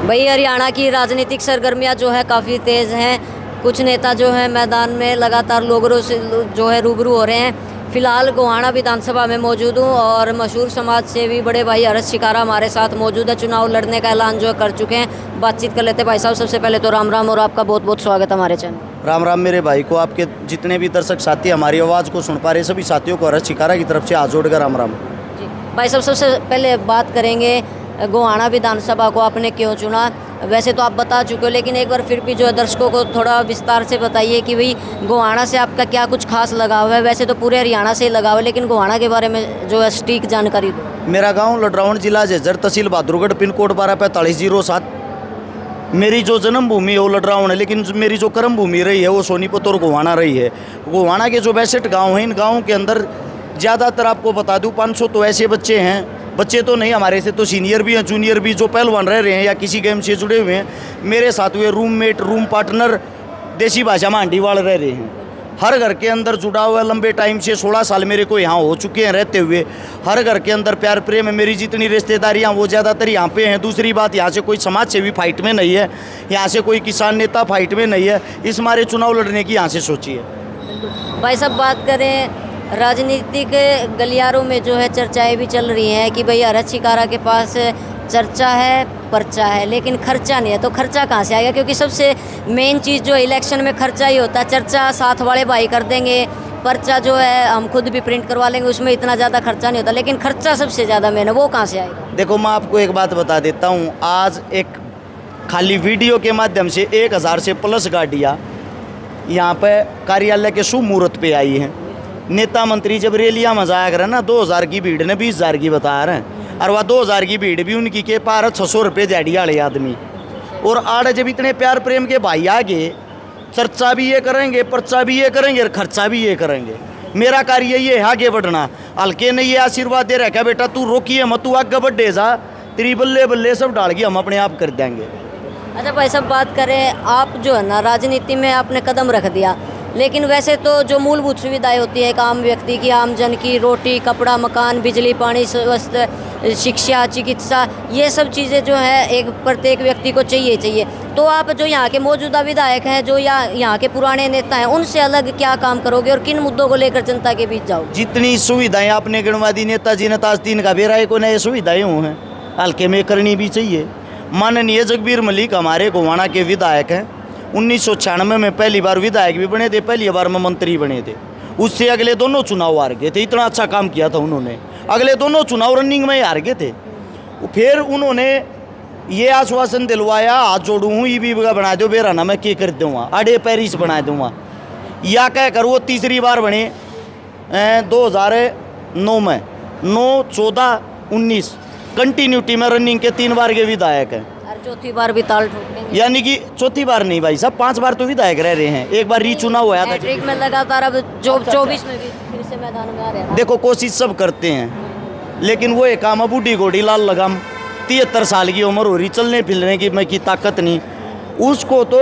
भाई हरियाणा की राजनीतिक सरगर्मियां जो है काफ़ी तेज़ हैं। कुछ नेता जो है मैदान में लगातार लोगों से जो है रूबरू हो रहे हैं। फिलहाल गोहाना विधानसभा में मौजूद हूँ और मशहूर समाज सेवी बड़े भाई हर्ष शिकारा हमारे साथ मौजूद है। चुनाव लड़ने का ऐलान जो है कर चुके हैं। बातचीत कर लेते हैं। भाई साहब सबसे पहले तो राम राम और आपका बहुत बहुत स्वागत है हमारे चैनल। राम राम मेरे भाई को, आपके जितने भी दर्शक साथी हमारी आवाज़ को सुन पा रहे सभी साथियों को हर्ष शिकारा की तरफ से हाथ जोड़कर राम राम। जी भाई साहब सबसे पहले बात करेंगे गोहाना विधानसभा को आपने क्यों चुना। वैसे तो आप बता चुके हो लेकिन एक बार फिर भी जो है दर्शकों को थोड़ा विस्तार से बताइए कि भाई गोहाना से आपका क्या कुछ खास लगाव है। वैसे तो पूरे हरियाणा से ही लगाव है लेकिन गोहाना के बारे में जो है सटीक जानकारी दो। मेरा गांव लडरावण जिला झज्जर तहसील बहादुरगढ़ पिन कोड 124507। मेरी जो जन्मभूमि है वो लडरावण है, लेकिन मेरी जो कर्म भूमि रही है वो सोनीपत और गोहाना रही है। गोहाना के जो 62 गाँव हैं, इन गाँव के अंदर ज़्यादातर आपको बता दूँ 500 तो ऐसे बच्चे हैं, बच्चे तो नहीं हमारे से तो सीनियर भी हैं जूनियर भी, जो पहलवान रह रहे हैं या किसी गेम से जुड़े हुए हैं। मेरे साथ हुए रूममेट रूम पार्टनर देसी भाषा में हांडीवाल रह रहे हैं। हर घर के अंदर जुड़ा हुआ लंबे टाइम से 16 साल मेरे को यहाँ हो चुके हैं रहते हुए। हर घर के अंदर प्यार प्रेम है। मेरी जितनी रिश्तेदारियाँ वो ज़्यादातर यहाँ पे हैं। दूसरी बात, यहाँ से कोई समाज सेवी फाइट में नहीं है, यहाँ से कोई किसान नेता फाइट में नहीं है। इस मारे चुनाव लड़ने की यहाँ से सोची है। भाई साहब बात करें राजनीतिक गलियारों में जो है चर्चाएं भी चल रही हैं कि भाई हर्ष शिकारा के पास चर्चा है पर्चा है लेकिन खर्चा नहीं है। तो खर्चा कहाँ से आएगा, क्योंकि सबसे मेन चीज़ जो इलेक्शन में खर्चा ही होता है। चर्चा साथ वाले भाई कर देंगे, पर्चा जो है हम खुद भी प्रिंट करवा लेंगे, उसमें इतना ज़्यादा खर्चा नहीं होता, लेकिन खर्चा सबसे ज़्यादा मेन है, वो कहाँ से आएगा। देखो मैं आपको एक बात बता देता हूँ। आज एक खाली वीडियो के माध्यम से 1000 से प्लस गाड़ियाँ यहाँ पे कार्यालय के शुभ मुहूर्त पे आई हैं। नेता मंत्री जब रैलियाँ में जाया करें ना, 2000 की भीड़ ने 20,000 की बता रहे हैं, और वह 2000 की भीड़ भी उनकी के पार 600 रुपये दिहाड़ी वाले आदमी। और आड़ जब इतने प्यार प्रेम के भाई आगे चर्चा भी ये करेंगे, पर्चा भी ये करेंगे और खर्चा भी ये करेंगे। मेरा कार्य ये है आगे बढ़ना। हल्के ने ये आशीर्वाद दे रखा, बेटा तू रोकिए मत, तू आगे बढ़े जा, तेरी बल्ले बल्ले सब डाल के हम अपने आप कर देंगे। अच्छा भाई साहब बात करें, आप जो है ना राजनीति में आपने कदम रख दिया, लेकिन वैसे तो जो मूलभूत सुविधाएं होती है एक आम व्यक्ति की, आम जन की, रोटी कपड़ा मकान बिजली पानी स्वास्थ्य शिक्षा चिकित्सा, ये सब चीज़ें जो है एक प्रत्येक व्यक्ति को चाहिए। तो आप जो यहाँ के मौजूदा विधायक हैं, जो यहाँ के पुराने नेता हैं, उनसे अलग क्या काम करोगे और किन मुद्दों को लेकर जनता के बीच जाओगे। जितनी सुविधाएं आपने गिनवा दी नेताजी ने ताज तीन का बेराए को नए सुविधाएं हुए हैं, हल्के में करनी भी चाहिए। माननीय जगबीर मलिक हमारे गोहाना के विधायक हैं। 1996 में पहली बार विधायक भी बने थे, पहली बार में मंत्री बने थे। उससे अगले दोनों चुनाव हार गए थे। इतना अच्छा काम किया था उन्होंने, अगले दोनों चुनाव रनिंग में ही हार गए थे। फिर उन्होंने ये आश्वासन दिलवाया, हाथ जोड़ू हूँ ईबी का बना दो, बेरा ना मैं क्या कर दूँगा, अडे पेरिस बना दूँगा, या कह कर वो तीसरी बार बने 2009 में 9, 14, 19 कंटिन्यूटी में रनिंग के 3 बार के विधायक हैं। चौथी बार भी ताल ठोकेंगे, यानी कि चौथी बार नहीं भाई साहब, 5 बार तो विधायक रह रहे हैं। एक बार रीचुनाव हुआ था ट्रिक में लगातार, अब 24 में भी फिर से मैदान में आ रहे हैं। देखो कोशिश सब करते हैं, लेकिन वो एक काम बूढ़ी घोड़ी लाल लगाम, 73 साल की उम्र हो रही, चलने फिरने की मैं की ताकत नहीं उसको। तो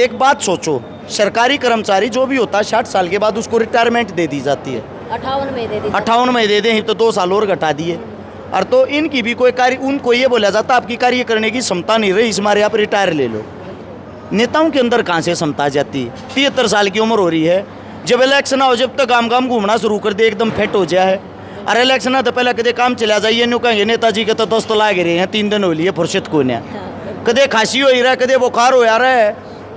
एक बात सोचो, सरकारी कर्मचारी जो भी होता है 60 साल के बाद उसको रिटायरमेंट दे दी जाती है। 58 में दे दें तो 2 साल और घटा दिए। और तो इनकी भी कोई कार्य, उनको ये बोला जाता आपकी कार्य करने की क्षमता नहीं रही, इस मारे आप रिटायर ले लो। नेताओं के अंदर कहाँ से क्षमता जाती है। 73 साल की उम्र हो रही है, जब इलेक्शन आओ जब तक गाम गाम घूमना शुरू कर दे, एकदम फिट हो जाए। और इलेक्शन तो पहले कदे काम चला जाइए, न्यू कहेंगे नेताजी के तो दोस्त लागे रहे हैं, 3 दिन हो लिए फुर्सत को ने, कदे खांसी हो रहा है, कदे बुखार हो रहा है।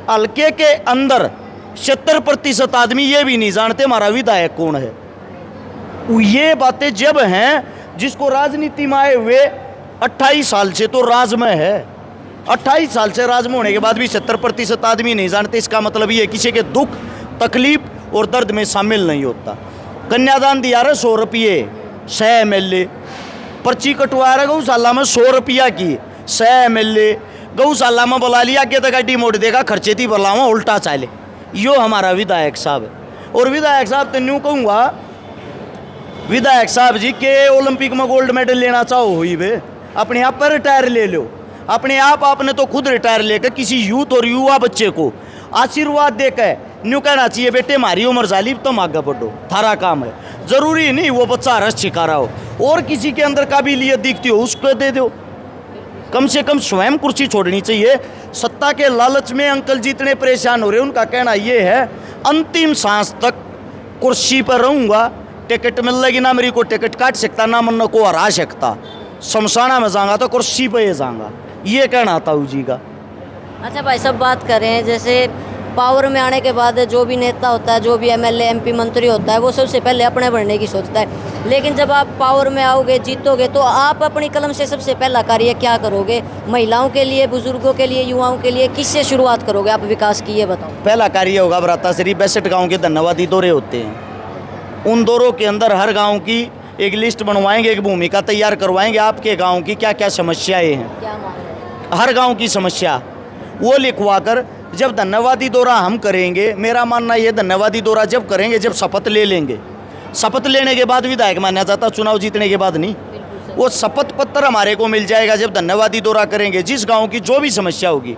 हल्के के अंदर 70% आदमी ये भी नहीं जानते हमारा विधायक कौन है। ये बातें जब हैं, जिसको राजनीति में आए हुए 28 साल से तो राज में है, 28 साल से राज में होने के बाद भी 70% आदमी नहीं जानते। इसका मतलब ये किसी के दुख तकलीफ और दर्द में शामिल नहीं होता। कन्यादान दिया रहा 100 रुपये 100 MLA, पर्ची कटवा रहा गौशाला में 100 रुपया की 100 MLA, गौशाला में बुला लिया के तो गाड़ी मोड़ देगा, खर्चे थी बुलावा उल्टा चाले। यो हमारा विधायक साहब है। और विधायक साहब तो न्यू कहूँगा, विधायक साहब जी के ओलंपिक में गोल्ड मेडल लेना चाहो हुई वे, अपने आप पर रिटायर ले लो। अपने आप आपने तो खुद रिटायर लेकर किसी यूथ और युवा बच्चे को आशीर्वाद देकर न्यू कहना चाहिए, बेटे हमारी उम्र जाली तुम आगे बढ़ो, थारा काम है। ज़रूरी नहीं वो बच्चा हर्ष शिकारा हो, और किसी के अंदर काबिलियत दिखती हो उसको दे दो। कम से कम स्वयं कुर्सी छोड़नी चाहिए। सत्ता के लालच में अंकल जी इतने परेशान हो रहे हैं, उनका कहना ये है अंतिम सांस तक कुर्सी पर रहूँगा, टिकट मिल लगी ना मेरी को टिकट काट सकता ना मन को हरा सकता, शमशाना में जाऊँगा तो कुर्सी पर ही जाऊँगा, ये कहना ताऊ जी का। अच्छा भाई साहब, बात करें जैसे पावर में आने के बाद जो भी नेता होता है, जो भी एमएलए एमपी मंत्री होता है, वो सबसे पहले अपने बढ़ने की सोचता है। लेकिन जब आप पावर में आओगे, जीतोगे, तो आप अपनी कलम से सबसे पहला कार्य क्या करोगे? महिलाओं के लिए, बुजुर्गों के लिए, युवाओं के लिए किससे शुरुआत करोगे आप विकास की, ये बताओ। पहला कार्य होगा बरातासरी 62 गाँव के धन्यवादी दौरे होते हैं, उन दौरों के अंदर हर गाँव की एक लिस्ट बनवाएंगे, एक भूमिका तैयार करवाएंगे, आपके गाँव की क्या क्या समस्याएँ हैं, क्या मांग रहे हैं? हर गाँव की समस्या वो लिखवा कर जब धन्यवादी दौरा हम करेंगे, मेरा मानना ये धन्यवादी दौरा जब करेंगे जब शपथ ले लेंगे, शपथ लेने के बाद विधायक माना जाता, चुनाव जीतने के बाद नहीं। वो शपथ पत्र हमारे को मिल जाएगा जब धन्यवादी दौरा करेंगे। जिस गांव की जो भी समस्या होगी,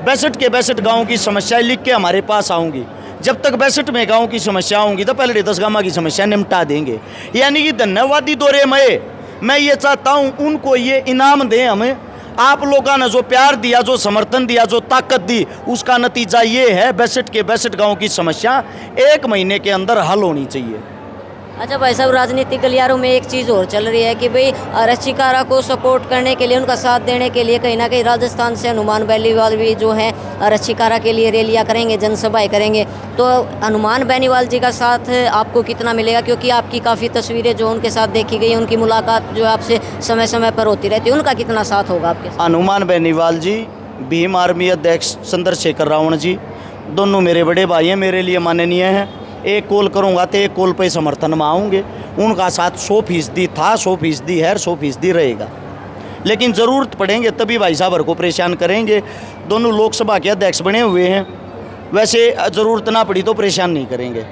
62 के 62 गाँव की समस्याएं लिख के हमारे पास आऊँगी। जब तक 62 में गाँव की समस्या होंगी तो पहले 10 गाँव की समस्या निपटा देंगे। यानी कि धन्यवादी दौरे में मैं ये चाहता हूँ उनको ये इनाम दें हमें, आप लोगों ने जो प्यार दिया, जो समर्थन दिया, जो ताकत दी, उसका नतीजा ये है 62 के 62 गाँव की समस्या 1 महीने के अंदर हल होनी चाहिए। अच्छा भाई साहब, राजनीतिक गलियारों में एक चीज़ और चल रही है कि भाई रश्मिकारा को सपोर्ट करने के लिए, उनका साथ देने के लिए कहीं ना कहीं राजस्थान से हनुमान बेनीवाल भी जो हैं रश्मिकारा के लिए रैलियां करेंगे, जनसभाएं करेंगे। तो हनुमान बेनीवाल जी का साथ आपको कितना मिलेगा? क्योंकि आपकी काफ़ी तस्वीरें जो उनके साथ देखी गई, उनकी मुलाकात जो आपसे समय समय पर होती रहती है, उनका कितना साथ होगा आपके साथ? हनुमान बेनीवाल जी, भीम आर्मी अध्यक्ष चंद्रशेखर रावण जी, दोनों मेरे बड़े भाई हैं, मेरे लिए माननीय हैं। एक कॉल करूँगा तो एक कॉल पे समर्थन में आऊँगे। उनका साथ 100% था, 100% है, 100% रहेगा। लेकिन ज़रूरत पड़ेंगे तभी भाई साहब को परेशान करेंगे। दोनों लोकसभा के अध्यक्ष बने हुए हैं, वैसे ज़रूरत ना पड़ी तो परेशान नहीं करेंगे।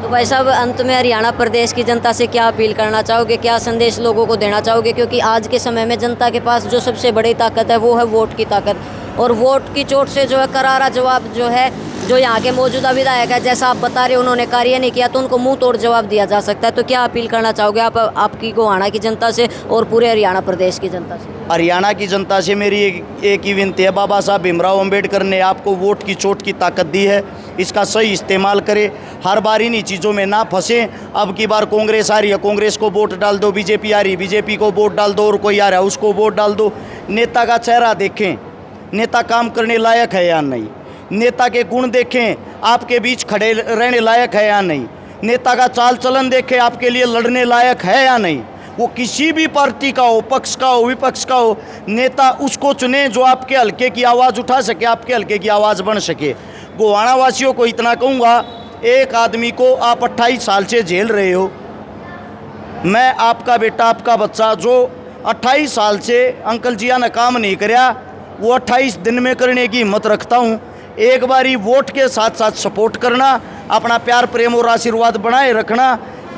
तो भाई साहब, अंत में हरियाणा प्रदेश की जनता से क्या अपील करना चाहोगे, क्या संदेश लोगों को देना चाहोगे? क्योंकि आज के समय में जनता के पास जो सबसे बड़ी ताकत है वो है वोट की ताकत, और वोट की चोट से जो है करारा जवाब जो है, जो यहाँ के मौजूदा विधायक है, जैसा आप बता रहे हो उन्होंने कार्य नहीं किया, तो उनको मुंह तोड़ जवाब दिया जा सकता है। तो क्या अपील करना चाहोगे आप आपकी गोहाना की जनता से और पूरे हरियाणा प्रदेश की जनता से? हरियाणा की जनता से मेरी एक ही विनती है, बाबा साहब भीमराव अम्बेडकर ने आपको वोट की चोट की ताकत दी है, इसका सही इस्तेमाल करें, हर बार इन्हीं चीज़ों में ना फंसें। अब की बार कांग्रेस आ रही है, कांग्रेस को वोट डाल दो, बीजेपी आ रही है, बीजेपी को वोट डाल दो, और कोई आ रहा है उसको वोट डाल दो। नेता का चेहरा देखें, नेता काम करने लायक है या नहीं, नेता के गुण देखें, आपके बीच खड़े रहने लायक है या नहीं, नेता का चाल चलन देखें, आपके लिए लड़ने लायक है या नहीं। वो किसी भी पार्टी का हो, पक्ष का हो, विपक्ष का हो, नेता उसको चुने जो आपके हल्के की आवाज़ उठा सके, आपके हल्के की आवाज़ बन सके। गोहाना वासियों को इतना कहूँगा, एक आदमी को आप 28 साल से झेल रहे हो, मैं आपका बेटा, आपका बच्चा जो 28 साल से अंकल जिया ने काम नहीं कराया, वो 28 दिन में करने की हिम्मत रखता हूँ। एक बारी वोट के साथ साथ सपोर्ट करना, अपना प्यार प्रेम और आशीर्वाद बनाए रखना,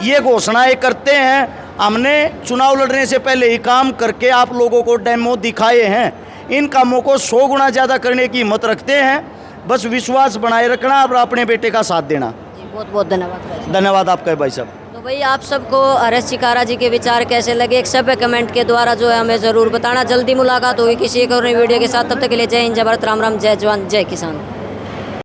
ये घोषणाएं करते हैं। हमने चुनाव लड़ने से पहले ही काम करके आप लोगों को डेमो दिखाए हैं, इन कामों को 100 गुना ज़्यादा करने की हिम्मत रखते हैं। बस विश्वास बनाए रखना और अपने बेटे का साथ देना। बहुत बहुत धन्यवाद। धन्यवाद आपका भाई साहब। तो भाई, आप सबको रश्मिकारा जी के विचार कैसे लगे, एक सब कमेंट के द्वारा जो है हमें ज़रूर बताना। जल्दी मुलाकात होगी किसी एक और नई वीडियो के साथ, तब तक के लिए जय हिंद, जय भारत, राम राम, जय जवान, जय किसान।